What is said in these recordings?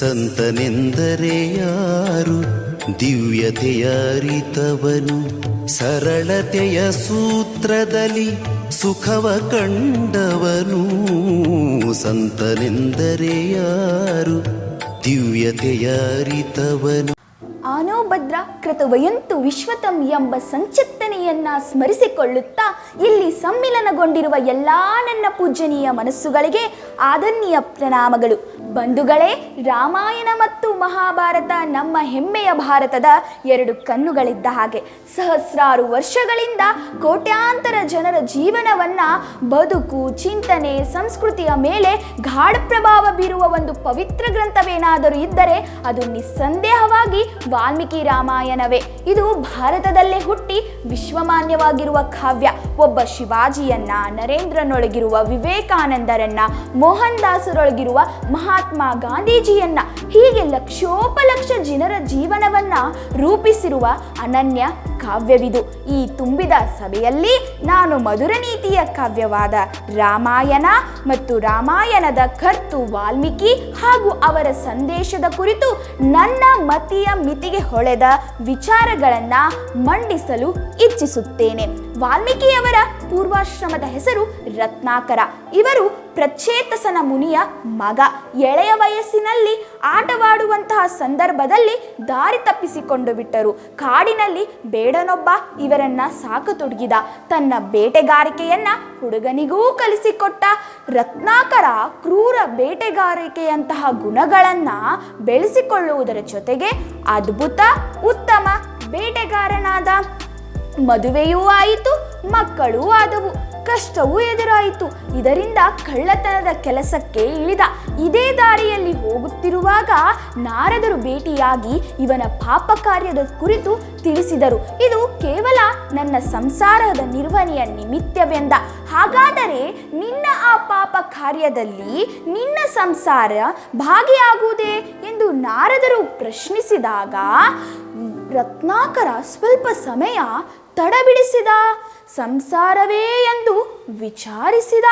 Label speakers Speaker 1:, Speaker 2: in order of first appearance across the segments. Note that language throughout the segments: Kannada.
Speaker 1: ಸಂತನೆಂದರೆ ಯಾರು ದಿವ್ಯತೆಯ ಅರಿತವನು, ಸರಳತೆಯ ಸೂತ್ರದಲ್ಲಿ ಸುಖವ ಕಂಡವನು. ಸಂತನೆಂದರೆ ಯಾರು ದಿವ್ಯತೆಯ ಅರಿತವನು.
Speaker 2: ಆನೋ ಭದ್ರ ಕೃತವಯಂತು ವಿಶ್ವತಂ ಎಂಬ ಸಂಚಿತ್ತನೆಯನ್ನ ಸ್ಮರಿಸಿಕೊಳ್ಳುತ್ತಾ ಇಲ್ಲಿ ಸಮ್ಮಿಲನಗೊಂಡಿರುವ ಎಲ್ಲ ನನ್ನ ಪೂಜನೀಯ ಮನಸ್ಸುಗಳಿಗೆ ಆದರಣೀಯ ಪ್ರಣಾಮಗಳು. ಬಂಧುಗಳೇ, ರಾಮಾಯಣ ಮತ್ತು ಮಹಾಭಾರತ ನಮ್ಮ ಹೆಮ್ಮೆಯ ಭಾರತದ ಎರಡು ಕಣ್ಣುಗಳಿದ್ದ ಹಾಗೆ. ಸಹಸ್ರಾರು ವರ್ಷಗಳಿಂದ ಕೋಟ್ಯಾಂತರ ಜನರ ಜೀವನವನ್ನ, ಬದುಕು, ಚಿಂತನೆ, ಸಂಸ್ಕೃತಿಯ ಮೇಲೆ ಗಾಢ ಪ್ರಭಾವ ಬೀರುವ ಒಂದು ಪವಿತ್ರ ಗ್ರಂಥವೇನಾದರೂ ಇದ್ದರೆ ಅದು ನಿಸ್ಸಂದೇಹವಾಗಿ ವಾಲ್ಮೀಕಿ ರಾಮಾಯಣವೇ. ಇದು ಭಾರತದಲ್ಲೇ ಹುಟ್ಟಿ ವಿಶ್ವಮಾನ್ಯವಾಗಿರುವ ಕಾವ್ಯ. ಒಬ್ಬ ಶಿವಾಜಿಯನ್ನ, ನರೇಂದ್ರನೊಳಗಿರುವ ವಿವೇಕಾನಂದರನ್ನ, ಮೋಹನ್ ದಾಸರೊಳಗಿರುವ ಮಹಾತ್ಮ ಗಾಂಧೀಜಿಯನ್ನ, ಹೀಗೆ ಲಕ್ಷೋಪಲಕ್ಷ ಜನರ ಜೀವನವನ್ನ ರೂಪಿಸಿರುವ ಅನನ್ಯ ಕಾವ್ಯವಿದು. ಈ ತುಂಬಿದ ಸಭೆಯಲ್ಲಿ ನಾನು ಮಧುರ ನೀತಿಯ ಕಾವ್ಯವಾದ ರಾಮಾಯಣ ಮತ್ತು ರಾಮಾಯಣದ ಕರ್ತು ವಾಲ್ಮೀಕಿ ಹಾಗೂ ಅವರ ಸಂದೇಶದ ಕುರಿತು ನನ್ನ ಮತಿಯ ಮಿತಿಗೆ ಹೊಳೆದ ವಿಚಾರಗಳನ್ನ ಮಂಡಿಸಲು ಇಚ್ಛಿಸುತ್ತೇನೆ. ವಾಲ್ಮೀಕಿಯವರ ಪೂರ್ವಾಶ್ರಮದ ಹೆಸರು ರತ್ನಾಕರ. ಇವರು ಪ್ರಚೇತಸನ ಮುನಿಯ ಮಗ. ಎಳೆಯ ವಯಸ್ಸಿನಲ್ಲಿ ಆಟವಾಡುವಂತಹ ಸಂದರ್ಭದಲ್ಲಿ ದಾರಿ ತಪ್ಪಿಸಿಕೊಂಡು ಬಿಟ್ಟರು. ಕಾಡಿನಲ್ಲಿ ಬೇಡನೊಬ್ಬ ಇವರನ್ನ ಸಾಕತೊಡಗಿದ. ತನ್ನ ಬೇಟೆಗಾರಿಕೆಯನ್ನ ಹುಡುಗನಿಗೂ ಕಲಿಸಿಕೊಟ್ಟ. ರತ್ನಾಕರ ಕ್ರೂರ ಬೇಟೆಗಾರಿಕೆಯಂತಹ ಗುಣಗಳನ್ನ ಬೆಳೆಸಿಕೊಳ್ಳುವುದರ ಜೊತೆಗೆ ಅದ್ಭುತ ಉತ್ತಮ ಬೇಟೆಗಾರನಾದ. ಮದುವೆಯೂ ಆಯಿತು, ಮಕ್ಕಳೂ ಆದವು, ಕಷ್ಟವೂ ಎದುರಾಯಿತು. ಇದರಿಂದ ಕಳ್ಳತನದ ಕೆಲಸಕ್ಕೆ ಇಳಿದ. ಇದೇ ದಾರಿಯಲ್ಲಿ ಹೋಗುತ್ತಿರುವಾಗ ನಾರದರು ಭೇಟಿಯಾಗಿ ಇವನ ಪಾಪ ಕಾರ್ಯದ ಕುರಿತು ತಿಳಿಸಿದರು. ಇದು ಕೇವಲ ನನ್ನ ಸಂಸಾರದ ನಿರ್ವಹಣೆಯ ನಿಮಿತ್ತವೆಂದ. ಹಾಗಾದರೆ ನಿನ್ನ ಆ ಪಾಪ ಕಾರ್ಯದಲ್ಲಿ ನಿನ್ನ ಸಂಸಾರ ಭಾಗಿಯಾಗುವುದೇ ಎಂದು ನಾರದರು ಪ್ರಶ್ನಿಸಿದಾಗ ರತ್ನಾಕರ ಸ್ವಲ್ಪ ಸಮಯ ತಡಬಿಡಿಸಿದ. ಸಂಸಾರವೇ ಎಂದು ವಿಚಾರಿಸಿದ.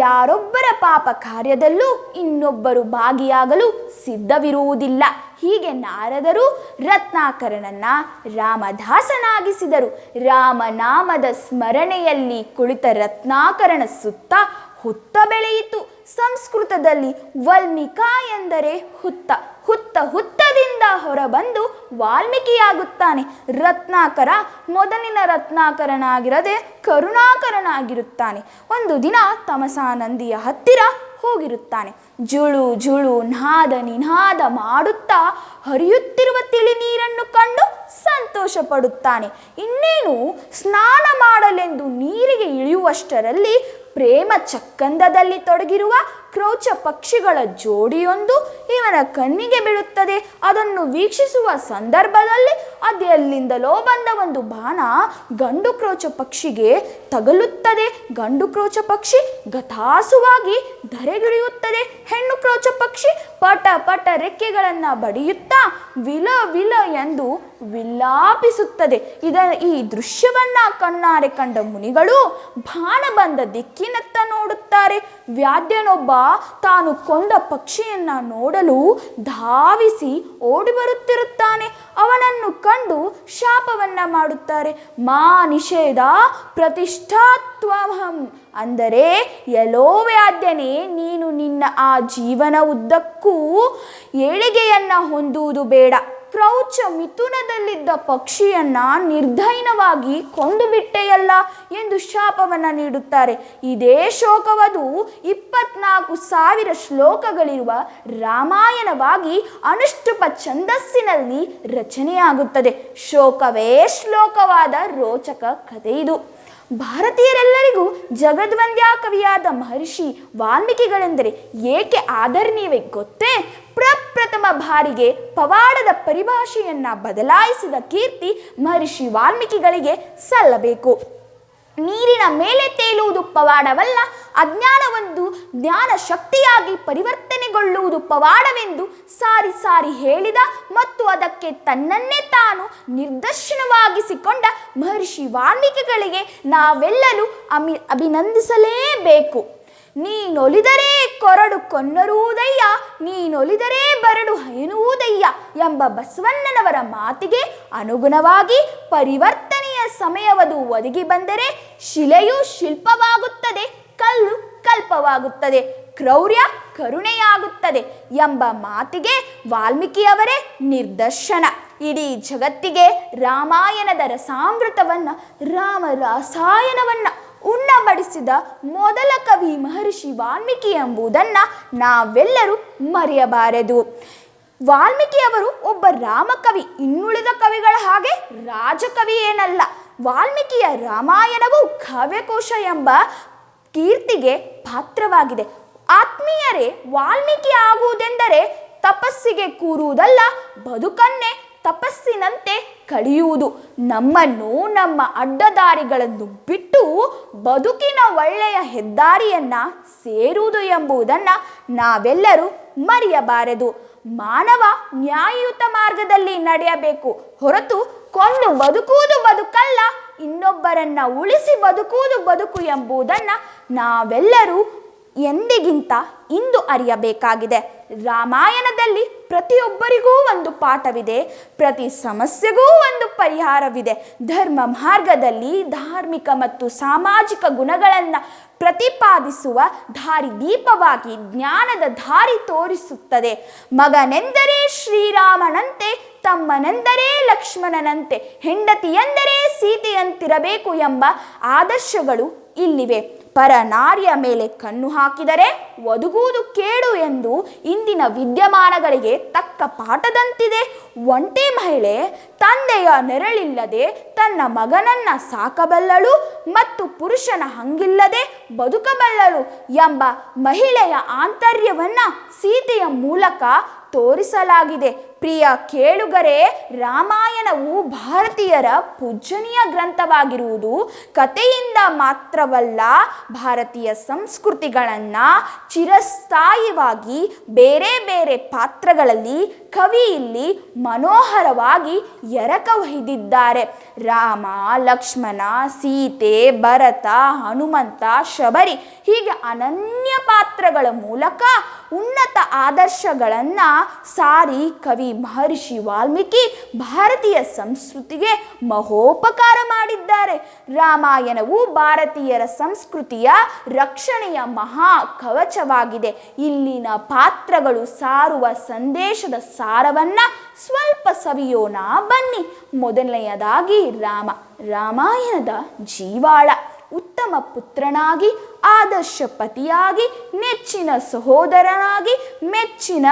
Speaker 2: ಯಾರೊಬ್ಬರ ಪಾಪ ಕಾರ್ಯದಲ್ಲೂ ಇನ್ನೊಬ್ಬರು ಭಾಗಿಯಾಗಲು ಸಿದ್ಧವಿರುವುದಿಲ್ಲ. ಹೀಗೆ ನಾರದರು ರತ್ನಾಕರನನ್ನ ರಾಮದಾಸನಾಗಿಸಿದರು. ರಾಮನಾಮದ ಸ್ಮರಣೆಯಲ್ಲಿ ಕುಳಿತ ರತ್ನಾಕರನ ಸುತ್ತ ಹುತ್ತ ಬೆಳೆಯಿತು. ಸಂಸ್ಕೃತದಲ್ಲಿ ವಲ್ಮೀಕ ಎಂದರೆ ಹುತ್ತ. ಹುತ್ತದಿಂದ ಹೊರಬಂದು ವಾಲ್ಮೀಕಿಯಾಗುತ್ತಾನೆ. ರತ್ನಾಕರ ಮೊದಲಿನ ರತ್ನಾಕರನಾಗಿರದೆ ಕರುಣಾಕರನಾಗಿರುತ್ತಾನೆ. ಒಂದು ದಿನ ತಮಸಾ ನದಿಯ ಹತ್ತಿರ ಹೋಗಿರುತ್ತಾನೆ. ಜುಳು ಜುಳು ನಾದ ನಿನಾದ ಮಾಡುತ್ತಾ ಹರಿಯುತ್ತಿರುವ ತಿಳಿ ನೀರನ್ನು ಕಂಡು ಸಂತೋಷ ಪಡುತ್ತಾನೆ. ಇನ್ನೇನು ಸ್ನಾನ ಮಾಡಲೆಂದು ನೀರಿಗೆ ಇಳಿಯುವಷ್ಟರಲ್ಲಿ ಪ್ರೇಮ ಚಕ್ಕಂದದಲ್ಲಿ ತೊಡಗಿರುವ ಕ್ರೌಚ ಪಕ್ಷಿಗಳ ಜೋಡಿಯೊಂದು ಇವನ ಕಣ್ಣಿಗೆ ಬೀಳುತ್ತದೆ. ಅದನ್ನು ವೀಕ್ಷಿಸುವ ಸಂದರ್ಭದಲ್ಲಿ ಅದೆಲ್ಲಿಂದಲೋ ಬಂದ ಒಂದು ಬಾಣ ಗಂಡು ಕ್ರೌಚ ಪಕ್ಷಿಗೆ ತಗಲುತ್ತದೆ. ಗಂಡು ಕ್ರೌಚ ಪಕ್ಷಿ ಗತಾಸುವಾಗಿ ಧರೆಗಿಳಿಯುತ್ತದೆ. ಹೆಣ್ಣು ಕ್ರೌಚ ಪಕ್ಷಿ ಪಟ ಪಟ ರೆಕ್ಕೆಗಳನ್ನು ಬಡಿಯುತ್ತಾ ವಿಲ ವಿಲ ಎಂದು ವಿಲಾಪಿಸುತ್ತದೆ. ಈ ದೃಶ್ಯವನ್ನ ಕಣ್ಣಾರೆ ಕಂಡ ಮುನಿಗಳು ಬಾಣ ಬಂದ ದಿಕ್ಕಿನತ್ತ ನೋಡುತ್ತಾರೆ. ವ್ಯಾಧ್ಯನೊಬ್ಬ ತಾನು ಕೊಂದ ಪಕ್ಷಿಯನ್ನ ನೋಡಲು ಧಾವಿಸಿ ಓಡಿ ಬರುತ್ತಿರುತ್ತಾನೆ. ಅವನನ್ನು ಕಂಡು ಶಾಪವನ್ನ ಮಾಡುತ್ತಾರೆ. ಮಾ ನಿಷೇಧ ಪ್ರತಿಷ್ಠಾತ್ವಹಂ, ಅಂದರೆ ಎಲೋ ವ್ಯಾಧ್ಯನೇ, ನೀನು ನಿನ್ನ ಆ ಜೀವನ ಉದ್ದಕ್ಕೂ ಏಳಿಗೆಯನ್ನ ಹೊಂದುವುದು ಬೇಡ. ಕ್ರೌಚ ಮಿಥುನದಲ್ಲಿದ್ದ ಪಕ್ಷಿಯನ್ನ ನಿರ್ದಯನವಾಗಿ ಕೊಂದು ಬಿಟ್ಟೆಯಲ್ಲ ಎಂದು ಶಾಪವನ್ನು ನೀಡುತ್ತಾರೆ. ಇದೇ ಶೋಕವದು 24,000 ಶ್ಲೋಕಗಳಿರುವ ರಾಮಾಯಣವಾಗಿ ಅನುಷ್ಠುಪ ಛಂದಸ್ಸಿನಲ್ಲಿ ರಚನೆಯಾಗುತ್ತದೆ. ಶೋಕವೇ ಶ್ಲೋಕವಾದ ರೋಚಕ ಕಥೆ ಇದು. ಭಾರತೀಯರೆಲ್ಲರಿಗೂ ಜಗದ್ವಂದ್ಯ ಕವಿಯಾದ ಮಹರ್ಷಿ ವಾಲ್ಮೀಕಿಗಳೆಂದರೆ ಏಕೆ ಆದರಣೀಯವೇ ಗೊತ್ತೇ? ಪ್ರಪ್ರಥಮ ಬಾರಿಗೆ ಪವಾಡದ ಪರಿಭಾಷೆಯನ್ನ ಬದಲಾಯಿಸಿದ ಕೀರ್ತಿ ಮಹರ್ಷಿ ವಾಲ್ಮೀಕಿಗಳಿಗೆ ಸಲ್ಲಬೇಕು. ನೀರಿನ ಮೇಲೆ ತೇಲುವುದು ಪವಾಡವಲ್ಲ, ಅಜ್ಞಾನವೊಂದು ಜ್ಞಾನ ಶಕ್ತಿಯಾಗಿ ಪರಿವರ್ತನೆಗೊಳ್ಳುವುದು ಪವಾಡವೆಂದು ಸಾರಿ ಸಾರಿ ಹೇಳಿದ ಮತ್ತು ಅದಕ್ಕೆ ತನ್ನನ್ನೇ ತಾನು ನಿದರ್ಶನವಾಗಿಸಿಕೊಂಡ ಮಹರ್ಷಿ ವಾಲ್ಮೀಕಿಗಳಿಗೆ ನಾವೆಲ್ಲರೂ ಅಭಿನಂದಿಸಲೇಬೇಕು. ನೀನೊಲಿದರೆ ಕೊರಡು ಕೊನ್ನರುವುದಯ್ಯ, ನೀನೊಲಿದರೆ ಬರಡು ಎನ್ನುವುದಯ್ಯ ಎಂಬ ಬಸವಣ್ಣನವರ ಮಾತಿಗೆ ಅನುಗುಣವಾಗಿ ಪರಿವರ್ತನೆಯ ಸಮಯವದು ಒದಗಿ ಬಂದರೆ ಶಿಲೆಯು ಶಿಲ್ಪವಾಗುತ್ತದೆ, ಕಲ್ಲು ಕಲ್ಪವಾಗುತ್ತದೆ, ಕ್ರೌರ್ಯ ಕರುಣೆಯಾಗುತ್ತದೆ ಎಂಬ ಮಾತಿಗೆ ವಾಲ್ಮೀಕಿಯವರೇ ನಿದರ್ಶನ. ಇಡೀ ಜಗತ್ತಿಗೆ ರಾಮಾಯಣದ ರಸಾಮೃತವನ್ನು, ರಾಮ ರಸಾಯನವನ್ನು ಉಣ್ಣಬಡಿಸಿದ ಮೊದಲ ಕವಿ ಮಹರ್ಷಿ ವಾಲ್ಮೀಕಿ ಎಂಬುದನ್ನು ನಾವೆಲ್ಲರೂ ಮರೆಯಬಾರದು. ವಾಲ್ಮೀಕಿಯವರು ಒಬ್ಬ ರಾಮಕವಿ, ಇನ್ನುಳಿದ ಕವಿಗಳ ಹಾಗೆ ರಾಜಕವಿ ಏನಲ್ಲ. ವಾಲ್ಮೀಕಿಯ ರಾಮಾಯಣವು ಕಾವ್ಯಕೋಶ ಎಂಬ ಕೀರ್ತಿಗೆ ಪಾತ್ರವಾಗಿದೆ. ಆತ್ಮೀಯರೇ, ವಾಲ್ಮೀಕಿ ಆಗುವುದೆಂದರೆ ತಪಸ್ಸಿಗೆ ಕೂರುವುದಲ್ಲ, ಬದುಕನ್ನೇ ತಪಸ್ಸಿನಂತೆ ಕಳೆಯುವುದು. ನಮ್ಮನ್ನು, ನಮ್ಮ ಅಡ್ಡದಾರಿಗಳನ್ನು ಬಿಟ್ಟು ಬದುಕಿನ ಒಳ್ಳೆಯ ಹೆದ್ದಾರಿಯನ್ನು ಸೇರುವುದು ಎಂಬುದನ್ನು ನಾವೆಲ್ಲರೂ ಮರೆಯಬಾರದು. ಮಾನವ ನ್ಯಾಯಯುತ ಮಾರ್ಗದಲ್ಲಿ ನಡೆಯಬೇಕು ಹೊರತು ಕೊಂದು ಬದುಕುವುದು ಬದುಕಲ್ಲ, ಇನ್ನೊಬ್ಬರನ್ನ ಉಳಿಸಿ ಬದುಕುವುದು ಬದುಕು ಎಂಬುದನ್ನು ನಾವೆಲ್ಲರೂ ಎಂದಿಗಿಂತ ಇಂದು ಅರಿಯಬೇಕಾಗಿದೆ. ರಾಮಾಯಣದಲ್ಲಿ ಪ್ರತಿಯೊಬ್ಬರಿಗೂ ಒಂದು ಪಾಠವಿದೆ, ಪ್ರತಿ ಸಮಸ್ಯೆಗೂ ಒಂದು ಪರಿಹಾರವಿದೆ. ಧರ್ಮ ಮಾರ್ಗದಲ್ಲಿ ಧಾರ್ಮಿಕ ಮತ್ತು ಸಾಮಾಜಿಕ ಗುಣಗಳನ್ನು ಪ್ರತಿಪಾದಿಸುವ ದಾರಿದೀಪವಾಗಿ ಜ್ಞಾನದ ದಾರಿ ತೋರಿಸುತ್ತದೆ. ಮಗನೆಂದರೆ ಶ್ರೀರಾಮನಂತೆ, ತಮ್ಮನೆಂದರೆ ಲಕ್ಷ್ಮಣನಂತೆ, ಹೆಂಡತಿಯೆಂದರೆ ಸೀತೆಯಂತಿರಬೇಕು ಎಂಬ ಆದರ್ಶಗಳು ಇಲ್ಲಿವೆ. ಪರನಾರಿಯ ಮೇಲೆ ಕಣ್ಣು ಹಾಕಿದರೆ ಒದಗುವುದು ಕೇಡು ಎಂದು ಇಂದಿನ ವಿದ್ಯಮಾನಗಳಿಗೆ ತಕ್ಕ ಪಾಠದಂತಿದೆ. ಒಂಟಿ ಮಹಿಳೆ ತಂದೆಯ ನೆರಳಿಲ್ಲದೆ ತನ್ನ ಮಗನನ್ನ ಸಾಕಬಲ್ಲಳು ಮತ್ತು ಪುರುಷನ ಹಂಗಿಲ್ಲದೆ ಬದುಕಬಲ್ಲಳು ಎಂಬ ಮಹಿಳೆಯ ಆಂತರ್ಯವನ್ನ ಸೀತೆಯ ಮೂಲಕ ತೋರಿಸಲಾಗಿದೆ. ಪ್ರಿಯ ಕೇಳುಗರೆ, ರಾಮಾಯಣವು ಭಾರತೀಯರ ಪೂಜ್ಯನೀಯ ಗ್ರಂಥವಾಗಿರುವುದು ಕಥೆಯಿಂದ ಮಾತ್ರವಲ್ಲ, ಭಾರತೀಯ ಸಂಸ್ಕೃತಿಗಳನ್ನು ಚಿರಸ್ಥಾಯಿಯಾಗಿ ಬೇರೆ ಬೇರೆ ಪಾತ್ರಗಳಲ್ಲಿ ಕವಿ ಇಲ್ಲಿ ಮನೋಹರವಾಗಿ ಎರಕ ಒಯ್ದಿದ್ದಾರೆ. ರಾಮ, ಲಕ್ಷ್ಮಣ, ಸೀತೆ, ಭರತ, ಹನುಮಂತ, ಶಬರಿ ಹೀಗೆ ಅನನ್ಯ ಪಾತ್ರಗಳ ಮೂಲಕ ಉನ್ನತ ಆದರ್ಶಗಳನ್ನು ಸಾರಿ ಕವಿ ಮಹರ್ಷಿ ವಾಲ್ಮೀಕಿ ಭಾರತೀಯ ಸಂಸ್ಕೃತಿಗೆ ಮಹೋಪಕಾರ ಮಾಡಿದ್ದಾರೆ. ರಾಮಾಯಣವು ಭಾರತೀಯರ ಸಂಸ್ಕೃತಿಯ ರಕ್ಷಣೆಯ ಮಹಾ ಕವಚವಾಗಿದೆ. ಇಲ್ಲಿನ ಪಾತ್ರಗಳು ಸಾರುವ ಸಂದೇಶದ ಸಾರವನ್ನ ಸ್ವಲ್ಪ ಸವಿಯೋಣ ಬನ್ನಿ. ಮೊದಲನೆಯದಾಗಿ ರಾಮಾಯಣದ ಜೀವಾಳ. ಉತ್ತಮ ಪುತ್ರನಾಗಿ, ಆದರ್ಶ ಪತಿಯಾಗಿ, ನೆಚ್ಚಿನ ಸಹೋದರನಾಗಿ, ಮೆಚ್ಚಿನ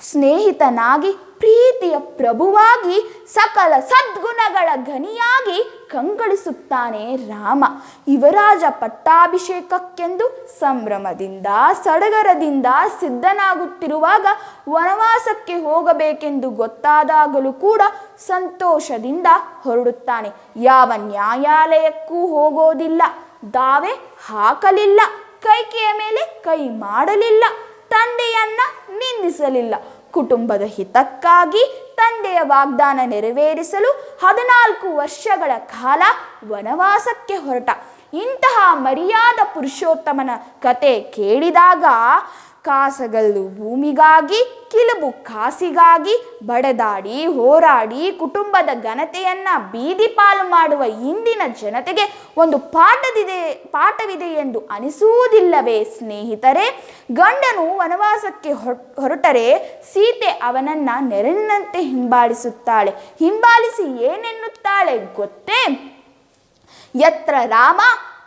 Speaker 2: ಸ್ನೇಹಿತನಾಗಿ, ಪ್ರೀತಿಯ ಪ್ರಭುವಾಗಿ, ಸಕಲ ಸದ್ಗುಣಗಳ ಗನಿಯಾಗಿ ಕಂಗೊಳಿಸುತ್ತಾನೆ ರಾಮ. ಯುವರಾಜ ಪಟ್ಟಾಭಿಷೇಕಕ್ಕೆಂದು ಸಂಭ್ರಮದಿಂದ ಸಡಗರದಿಂದ ಸಿದ್ಧನಾಗುತ್ತಿರುವಾಗ ವನವಾಸಕ್ಕೆ ಹೋಗಬೇಕೆಂದು ಗೊತ್ತಾದಾಗಲೂ ಕೂಡ ಸಂತೋಷದಿಂದ ಹೊರಡುತ್ತಾನೆ. ಯಾವ ನ್ಯಾಯಾಲಯಕ್ಕೂ ಹೋಗೋದಿಲ್ಲ, ದಾವೆ ಹಾಕಲಿಲ್ಲ, ಕೈಕೆಯ ಮೇಲೆ ಕೈ ಮಾಡಲಿಲ್ಲ, ತಂದೆಯನ್ನ ನಿಂದಿಸಲಿಲ್ಲ. ಕುಟುಂಬದ ಹಿತಕ್ಕಾಗಿ ತಂದೆಯ ವಾಗ್ದಾನ ನೆರವೇರಿಸಲು 14 ವರ್ಷಗಳ ಕಾಲ ವನವಾಸಕ್ಕೆ ಹೊರಟ. ಇಂತಹ ಮರ್ಯಾದ ಪುರುಷೋತ್ತಮನ ಕತೆ ಕೇಳಿದಾಗ ಕಾಸಗಲ್ಲು ಭೂಮಿಗಾಗಿ, ಕಿಲುಬು ಕಾಸಿಗಾಗಿ ಬಡದಾಡಿ ಹೋರಾಡಿ ಕುಟುಂಬದ ಘನತೆಯನ್ನ ಬೀದಿ ಪಾಲು ಮಾಡುವ ಇಂದಿನ ಜನತೆಗೆ ಒಂದು ಪಾಠವಿದೆ ಎಂದು ಅನಿಸುವುದಿಲ್ಲವೇ ಸ್ನೇಹಿತರೆ? ಗಂಡನು ವನವಾಸಕ್ಕೆ ಹೊರಟರೆ ಸೀತೆ ಅವನನ್ನ ನೆರಳಿನಂತೆ ಹಿಂಬಾಲಿಸುತ್ತಾಳೆ. ಹಿಂಬಾಲಿಸಿ ಏನೆನ್ನುತ್ತಾಳೆ ಗೊತ್ತೇ? ಯತ್ರ ರಾಮ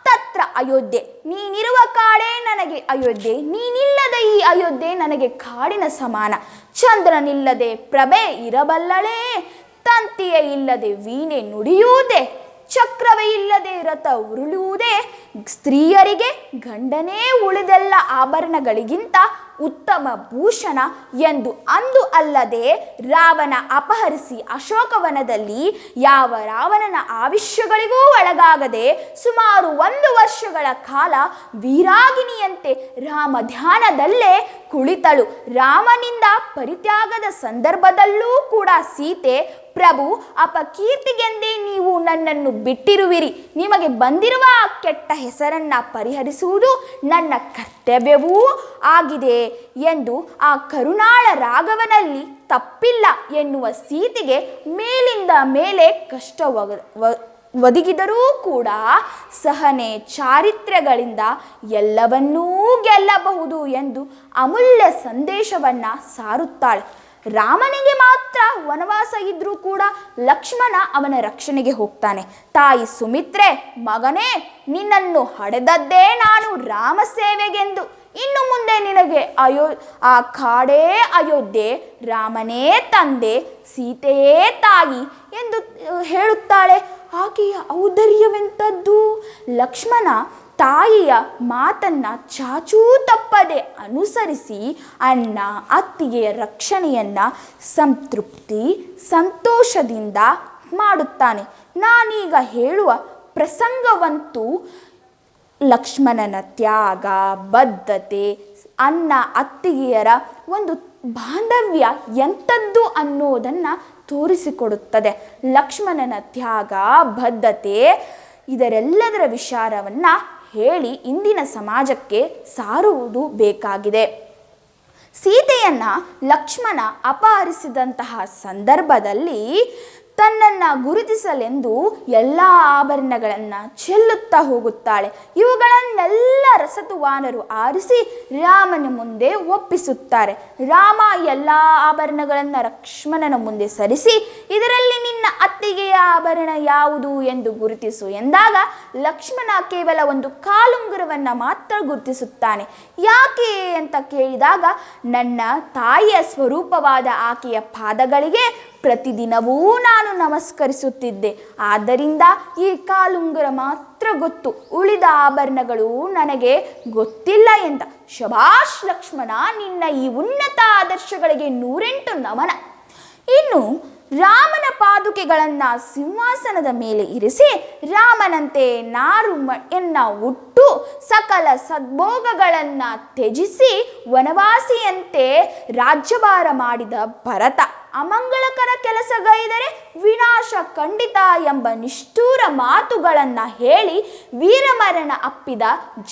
Speaker 2: ತತ್ರ ಅಯೋಧ್ಯೆ. ನೀನಿರುವ ಕಾಡೇ ನನಗೆ ಅಯೋಧ್ಯೆ, ನೀನಿಲ್ಲದ ಈ ಅಯೋಧ್ಯೆ ನನಗೆ ಕಾಡಿನ ಸಮಾನ. ಚಂದ್ರನಿಲ್ಲದೆ ಪ್ರಭೆ ಇರಬಲ್ಲಳೇ, ತಂತಿಯೇ ಇಲ್ಲದೆ ವೀಣೆ ನುಡಿಯುವುದೇ, ಚಕ್ರವೇ ಇಲ್ಲದೆ ರಥ ಉರುಳುವುದೇ, ಸ್ತ್ರೀಯರಿಗೆ ಗಂಡನೇ ಉಳಿದೆಲ್ಲ ಆಭರಣಗಳಿಗಿಂತ ಉತ್ತಮ ಭೂಷಣ ಎಂದು ಅಂದು ಅಲ್ಲದೆ ರಾವಣ ಅಪಹರಿಸಿ ಅಶೋಕವನದಲ್ಲಿ ಯಾವ ರಾವಣನ ಆವಿಷ್ಯಗಳಿಗೂ ಒಳಗಾಗದೆ ಸುಮಾರು 1 ವರ್ಷಗಳ ಕಾಲ ವೀರಾಗಿನಿಯಂತೆ ರಾಮ ಧ್ಯಾನದಲ್ಲೇ ಕುಳಿತಳು. ರಾಮನಿಂದ ಪರಿತ್ಯಾಗದ ಸಂದರ್ಭದಲ್ಲೂ ಕೂಡ ಸೀತೆ, ಪ್ರಭು, ಅಪಕೀರ್ತಿಗೆಂದೇ ನೀವು ನನ್ನನ್ನು ಬಿಟ್ಟಿರುವಿರಿ, ನಿಮಗೆ ಬಂದಿರುವ ಕೆಟ್ಟ ಹೆಸರನ್ನ ಪರಿಹರಿಸುವುದು ನನ್ನ ಕರ್ತವ್ಯ ಕರ್ತವ್ಯವೂ ಆಗಿದೆ ಎಂದು ಆ ಕರುಣಾಳ ರಾಘವನಲ್ಲಿ ತಪ್ಪಿಲ್ಲ ಎನ್ನುವ ಸೀತೆಗೆ ಮೇಲಿಂದ ಮೇಲೆ ಕಷ್ಟ ಒದಗಿದರೂ ಕೂಡ ಸಹನೆ ಚಾರಿತ್ರ್ಯಗಳಿಂದ ಎಲ್ಲವನ್ನೂ ಗೆಲ್ಲಬಹುದು ಎಂದು ಅಮೂಲ್ಯ ಸಂದೇಶವನ್ನು ಸಾರುತ್ತಾಳೆ. ರಾಮನಿಗೆ ಮಾತ್ರ ವನವಾಸ ಇದ್ರೂ ಕೂಡ ಲಕ್ಷ್ಮಣ ಅವನ ರಕ್ಷಣೆಗೆ ಹೋಗ್ತಾನೆ. ತಾಯಿ ಸುಮಿತ್ರೆ, ಮಗನೇ, ನಿನ್ನನ್ನು ಹಡೆದದ್ದೇ ನಾನು ರಾಮ ಸೇವೆಗೆಂದು. ಇನ್ನು ಮುಂದೆ ನಿನಗೆ ಆ ಕಾಡೇ ಅಯೋಧ್ಯೆ, ರಾಮನೇ ತಂದೆ, ಸೀತೆಯೇ ತಾಯಿ ಎಂದು ಹೇಳುತ್ತಾಳೆ. ಆಕೆಯ ಔದಾರ್ಯವೆಂಥದ್ದು! ಲಕ್ಷ್ಮಣ ತಾಯಿಯ ಮಾತನ್ನ ಚಾಚೂ ತಪ್ಪದೆ ಅನುಸರಿಸಿ ಅಣ್ಣ ಅತ್ತಿಗೆಯ ರಕ್ಷಣೆಯನ್ನ ಸಂತೃಪ್ತಿ ಸಂತೋಷದಿಂದ ಮಾಡುತ್ತಾನೆ. ನಾನೀಗ ಹೇಳುವ ಪ್ರಸಂಗವಂತೂ ಲಕ್ಷ್ಮಣನ ತ್ಯಾಗ, ಬದ್ಧತೆ, ಅಣ್ಣ ಅತ್ತಿಗೆಯರ ಒಂದು ಬಾಂಧವ್ಯ ಎಂಥದ್ದು ಅನ್ನೋದನ್ನು ತೋರಿಸಿಕೊಡುತ್ತದೆ. ಲಕ್ಷ್ಮಣನ ತ್ಯಾಗ, ಬದ್ಧತೆ ಇದರೆಲ್ಲದರ ವಿಚಾರವನ್ನು ಹೇಳಿ ಇಂದಿನ ಸಮಾಜಕ್ಕೆ ಸಾರುವುದು ಬೇಕಾಗಿದೆ. ಸೀತೆಯನ್ನು ಲಕ್ಷ್ಮಣ ಅಪಹರಿಸಿದಂತಹ ಸಂದರ್ಭದಲ್ಲಿ ತನ್ನನ್ನು ಗುರುತಿಸಲೆಂದು ಎಲ್ಲ ಆಭರಣಗಳನ್ನು ಚೆಲ್ಲುತ್ತಾ ಹೋಗುತ್ತಾಳೆ. ಇವುಗಳನ್ನೆಲ್ಲ ರಸತುವಾನರು ಆರಿಸಿ ರಾಮನ ಮುಂದೆ ಒಪ್ಪಿಸುತ್ತಾರೆ. ರಾಮ ಎಲ್ಲ ಆಭರಣಗಳನ್ನು ಲಕ್ಷ್ಮಣನ ಮುಂದೆ ಸರಿಸಿ, ಇದರಲ್ಲಿ ನಿನ್ನ ಅತ್ತಿಗೆಯ ಆಭರಣ ಯಾವುದು ಎಂದು ಗುರುತಿಸು ಎಂದಾಗ ಲಕ್ಷ್ಮಣ ಕೇವಲ ಒಂದು ಕಾಲುಂಗುರವನ್ನು ಮಾತ್ರ ಗುರುತಿಸುತ್ತಾನೆ. ಯಾಕೆ ಅಂತ ಕೇಳಿದಾಗ, ನನ್ನ ತಾಯಿಯ ಸ್ವರೂಪವಾದ ಆಕೆಯ ಪಾದಗಳಿಗೆ ಪ್ರತಿದಿನವೂ ನಾನು ನಮಸ್ಕರಿಸುತ್ತಿದ್ದೆ, ಆದ್ದರಿಂದ ಈ ಕಾಲುಂಗುರ ಮಾತ್ರ ಗೊತ್ತು, ಉಳಿದ ಆಭರಣಗಳು ನನಗೆ ಗೊತ್ತಿಲ್ಲ ಎಂದ. ಶಭಾಷ್ ಲಕ್ಷ್ಮಣ, ನಿನ್ನ ಈ ಉನ್ನತ ಆದರ್ಶಗಳಿಗೆ 108 ನಮನ. ಇನ್ನು ರಾಮನ ಪಾದುಕೆಗಳನ್ನು ಸಿಂಹಾಸನದ ಮೇಲೆ ಇರಿಸಿ ರಾಮನಂತೆ ನಾರುಮಡಿಯನ್ನು ಉಟ್ಟು ಸಕಲ ಸದ್ಭೋಗಗಳನ್ನು ತ್ಯಜಿಸಿ ವನವಾಸಿಯಂತೆ ರಾಜ್ಯಭಾರ ಮಾಡಿದ ಭರತ ಅಮಂಗಳಕರ ಕೆಲಸಗೈದರೆ ವಿನಾಶ ಖಂಡಿತ ಎಂಬ ನಿಷ್ಠೂರ ಮಾತುಗಳನ್ನು ಹೇಳಿ ವೀರಮರಣ ಅಪ್ಪಿದ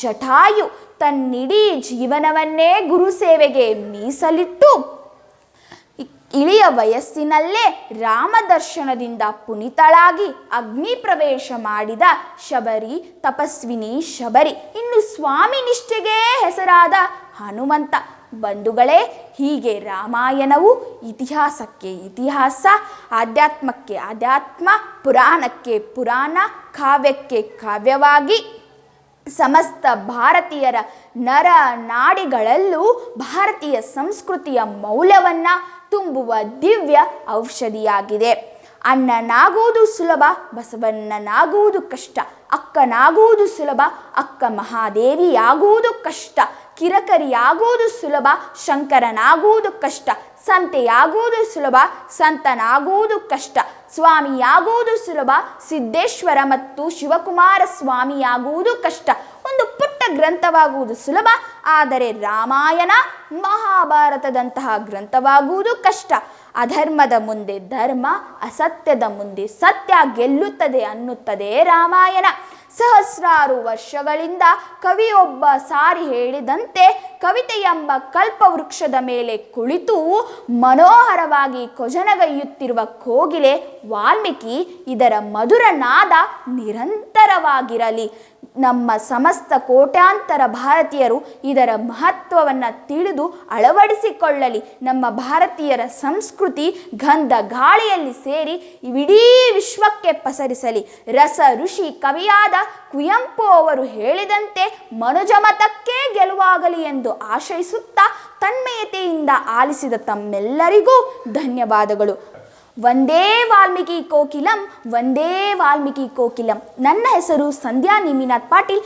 Speaker 2: ಜಟಾಯು ತನ್ನಿಡೀ ಜೀವನವನ್ನೇ ಗುರುಸೇವೆಗೆ ಮೀಸಲಿಟ್ಟು ಇಳಿಯ ವಯಸ್ಸಿನಲ್ಲೇ ರಾಮದರ್ಶನದಿಂದ ಪುನೀತಳಾಗಿ ಅಗ್ನಿ ಪ್ರವೇಶ ಮಾಡಿದ ಶಬರಿ, ತಪಸ್ವಿನಿ ಶಬರಿ. ಇನ್ನು ಸ್ವಾಮಿ ನಿಷ್ಠೆಗೆ ಹೆಸರಾದ ಹನುಮಂತ. ಬಂಧುಗಳೇ, ಹೀಗೆ ರಾಮಾಯಣವು ಇತಿಹಾಸಕ್ಕೆ ಇತಿಹಾಸ, ಆಧ್ಯಾತ್ಮಕ್ಕೆ ಆಧ್ಯಾತ್ಮ, ಪುರಾಣಕ್ಕೆ ಪುರಾಣ, ಕಾವ್ಯಕ್ಕೆ ಕಾವ್ಯವಾಗಿ ಸಮಸ್ತ ಭಾರತೀಯರ ನರ ನಾಡಿಗಳಲ್ಲೂ ಭಾರತೀಯ ಸಂಸ್ಕೃತಿಯ ಮೌಲ್ಯವನ್ನು ತುಂಬುವ ದಿವ್ಯ ಔಷಧಿಯಾಗಿದೆ. ಅಣ್ಣನಾಗುವುದು ಸುಲಭ, ಬಸವಣ್ಣನಾಗುವುದು ಕಷ್ಟ. ಅಕ್ಕನಾಗುವುದು ಸುಲಭ, ಅಕ್ಕ ಮಹಾದೇವಿಯಾಗುವುದು ಕಷ್ಟ. ಕಿರಕರಿಯಾಗುವುದು ಸುಲಭ, ಶಂಕರನಾಗುವುದು ಕಷ್ಟ. ಸಂತೆಯಾಗುವುದು ಸುಲಭ, ಸಂತನಾಗುವುದು ಕಷ್ಟ. ಸ್ವಾಮಿಯಾಗುವುದು ಸುಲಭ, ಸಿದ್ದೇಶ್ವರ ಮತ್ತು ಶಿವಕುಮಾರ ಸ್ವಾಮಿಯಾಗುವುದು ಕಷ್ಟ. ಒಂದು ಪುಟ್ಟ ಗ್ರಂಥವಾಗುವುದು ಸುಲಭ, ಆದರೆ ರಾಮಾಯಣ ಮಹಾಭಾರತದಂತಹ ಗ್ರಂಥವಾಗುವುದು ಕಷ್ಟ. ಅಧರ್ಮದ ಮುಂದೆ ಧರ್ಮ, ಅಸತ್ಯದ ಮುಂದೆ ಸತ್ಯ ಗೆಲ್ಲುತ್ತದೆ ಅನ್ನುತ್ತದೆ ರಾಮಾಯಣ. ಸಹಸ್ರಾರು ವರ್ಷಗಳಿಂದ ಕವಿಯೊಬ್ಬ ಸಾರಿ ಹೇಳಿದಂತೆ ಕವಿತೆ ಎಂಬ ಕಲ್ಪವೃಕ್ಷದ ಮೇಲೆ ಕುಳಿತು ಮನೋಹರವಾಗಿ ಕೊಜನಗೈಯುತ್ತಿರುವ ಕೋಗಿಲೆ ವಾಲ್ಮೀಕಿ. ಇದರ ಮಧುರ ನಾದ ನಿರಂತರವಾಗಿರಲಿ. ನಮ್ಮ ಸಮಸ್ತ ಕೋಟ್ಯಾಂತರ ಭಾರತೀಯರು ಇದರ ಮಹತ್ವವನ್ನು ತಿಳಿದು ಅಳವಡಿಸಿಕೊಳ್ಳಲಿ. ನಮ್ಮ ಭಾರತೀಯರ ಸಂಸ್ಕೃತಿ ಗಂಧ ಗಾಳಿಯಲ್ಲಿ ಸೇರಿ ಇಡೀ ವಿಶ್ವಕ್ಕೆ ಪಸರಿಸಲಿ. ರಸ ಋಷಿ ಕವಿಯಾದ ಕುವೆಂಪು ಅವರು ಹೇಳಿದಂತೆ ಮನುಜಮತಕ್ಕೆ ಗೆಲುವಾಗಲಿ ಎಂದು ಆಶಯಿಸುತ್ತಾ ತನ್ಮಯತೆಯಿಂದ ಆಲಿಸಿದ ತಮ್ಮೆಲ್ಲರಿಗೂ ಧನ್ಯವಾದಗಳು. ವಂದೇ ವಾಲ್ಮೀಕಿ ಕೋಕಿಲಂ, ವಂದೇ ವಾಲ್ಮೀಕಿ ಕೋಕಿಲಂ. ನನ್ನ ಹೆಸರು ಸಂಧ್ಯಾ ನೇಮಿನಾಥ್ ಪಾಟೀಲ್.